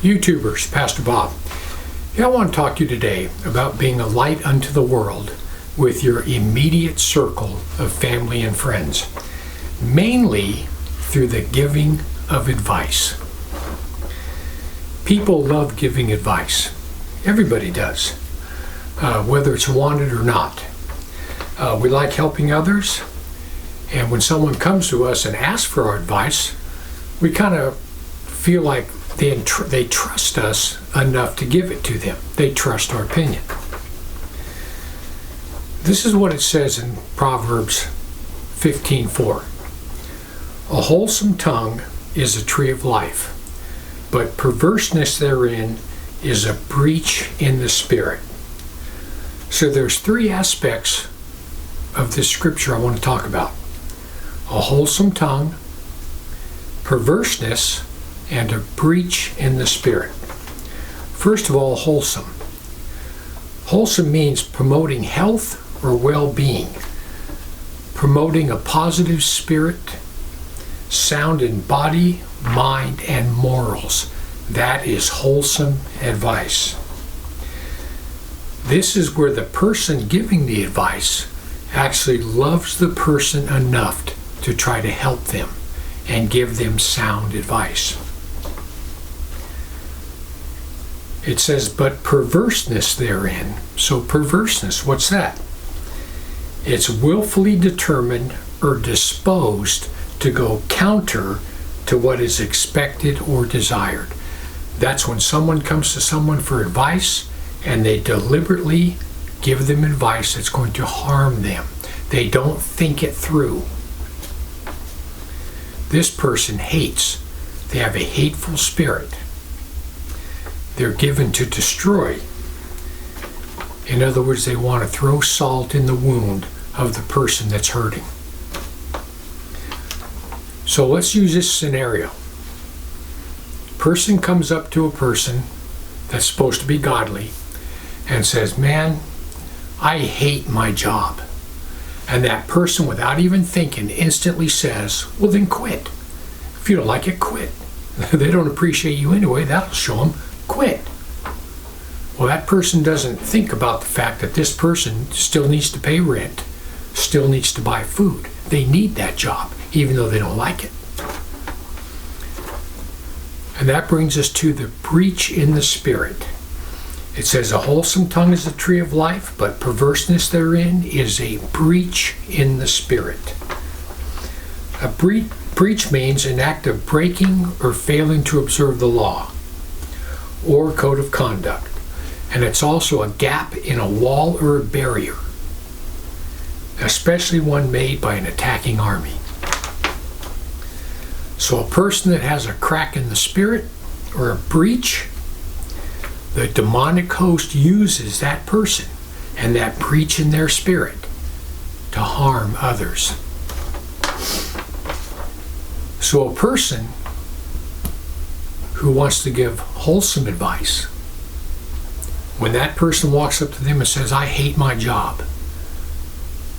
YouTubers, Pastor Bob. I want to talk to you today about being a light unto the world with your immediate circle of family and friends, mainly through the giving of advice. People love giving advice. Everybody does, whether it's wanted or not. We like helping others, and when someone comes to us and asks for our advice, we kind of feel like they trust us enough to give it to them. They trust our opinion. This is what it says in Proverbs 15:4. A wholesome tongue is a tree of life, but perverseness therein is a breach in the spirit. So there's three aspects of this scripture I want to talk about. A wholesome tongue, perverseness, and a breach in the spirit. First of all, wholesome. Wholesome means promoting health or well-being, promoting a positive spirit, sound in body, mind, and morals. That is wholesome advice. This is where the person giving the advice actually loves the person enough to try to help them and give them sound advice. It says, but perverseness therein. So perverseness, what's that? It's willfully determined or disposed to go counter to what is expected or desired. That's when someone comes to someone for advice and they deliberately give them advice that's going to harm them. They don't think it through. This person hates. They have a hateful spirit. They're given to destroy. In other words, they want to throw salt in the wound of the person that's hurting. So let's use this scenario. Person comes up to a person that's supposed to be godly and says, man, I hate my job. And that person, without even thinking, instantly says, well, then quit. If you don't like it, quit. They don't appreciate you anyway. That'll show them. Quit. Well, that person doesn't think about the fact that this person still needs to pay rent, still needs to buy food. They need that job, even though they don't like it. And that brings us to the breach in the spirit. It says, a wholesome tongue is a tree of life, but perverseness therein is a breach in the spirit. A breach means an act of breaking or failing to observe the law or code of conduct. And it's also a gap in a wall or a barrier, especially one made by an attacking army. So a person that has a crack in the spirit or a breach, the demonic host uses that person and that breach in their spirit to harm others. So a person who wants to give wholesome advice, when that person walks up to them and says, I hate my job,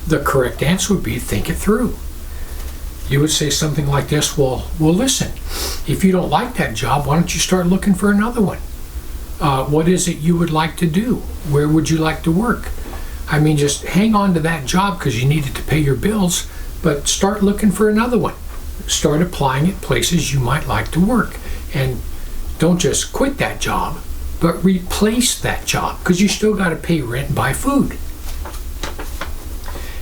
the correct answer would be, think it through. You would say something like this, well, listen, if you don't like that job, why don't you start looking for another one? What is it you would like to do? Where would you like to work? I mean, just hang on to that job because you need it to pay your bills, but start looking for another one. Start applying at places you might like to work. And don't just quit that job, but replace that job because you still got to pay rent and buy food.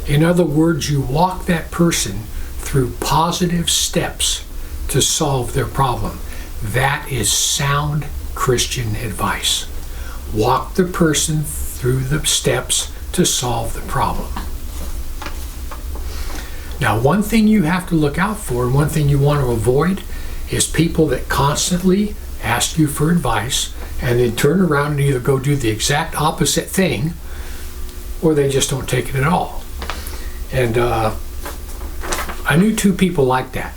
In other words, you walk that person through positive steps to solve their problem. That is sound Christian advice. Walk the person through the steps to solve the problem. Now, one thing you have to look out for and one thing you want to avoid is people that constantly ask you for advice and then turn around and either go do the exact opposite thing or they just don't take it at all. And I knew two people like that.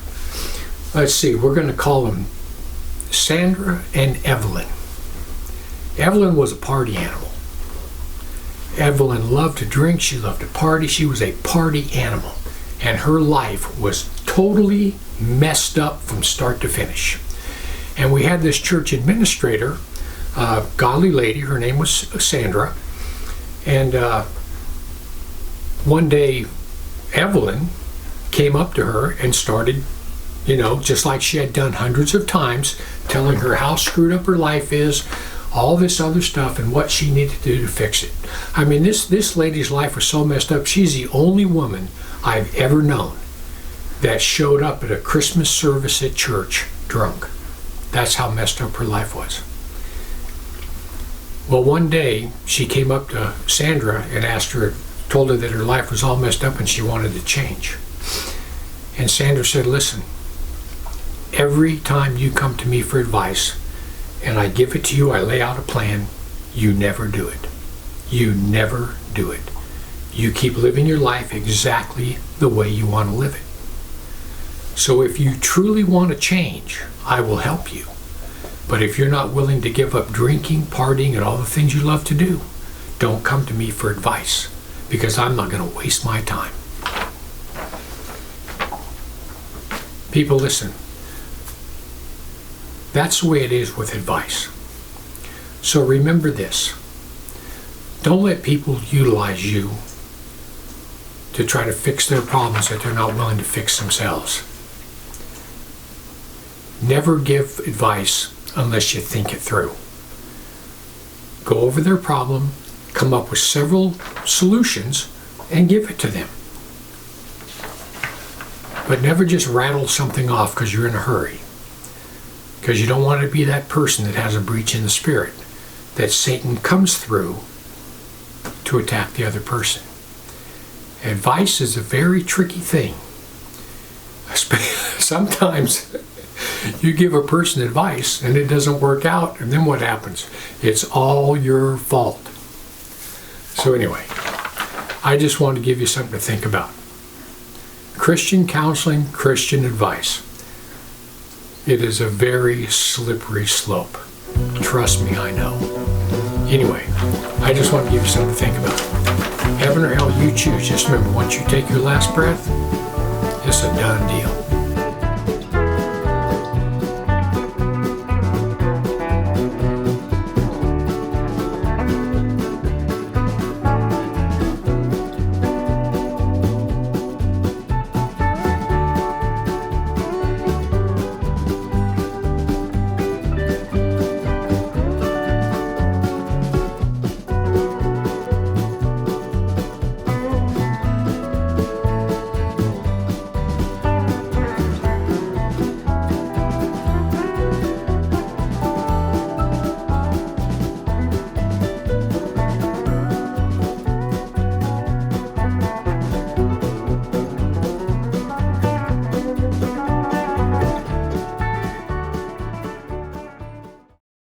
Let's see, we're going to call them Sandra and Evelyn. Evelyn was a party animal. Evelyn loved to drink, she loved to party, she was a party animal. And her life was totally messed up from start to finish. And we had this church administrator, a godly lady, her name was Sandra. And one day, Evelyn came up to her and started, just like she had done hundreds of times, telling her how screwed up her life is, all this other stuff, and what she needed to do to fix it. I mean, this lady's life was so messed up. She's the only woman I've ever known that showed up at a Christmas service at church drunk. That's how messed up her life was. Well, one day she came up to Sandra and told her that her life was all messed up and she wanted to change. And Sandra said, listen, every time you come to me for advice and I give it to you, I lay out a plan, you never do it. You never do it. You keep living your life exactly the way you want to live it. So if you truly want to change, I will help you. But if you're not willing to give up drinking, partying, and all the things you love to do, don't come to me for advice, because I'm not going to waste my time. People, listen. That's the way it is with advice. So remember this. Don't let people utilize you to try to fix their problems that they're not willing to fix themselves. Never give advice unless you think it through. Go over their problem, come up with several solutions, and give it to them. But never just rattle something off because you're in a hurry. Because you don't want to be that person that has a breach in the spirit, that Satan comes through to attack the other person. Advice is a very tricky thing. Sometimes you give a person advice and it doesn't work out, and then what happens? It's all your fault. So anyway, I just want to give you something to think about. Christian counseling, Christian advice. It is a very slippery slope. Trust me, I know. Anyway, I just want to give you something to think about. Heaven or hell, you choose. Just remember, once you take your last breath, it's a done deal.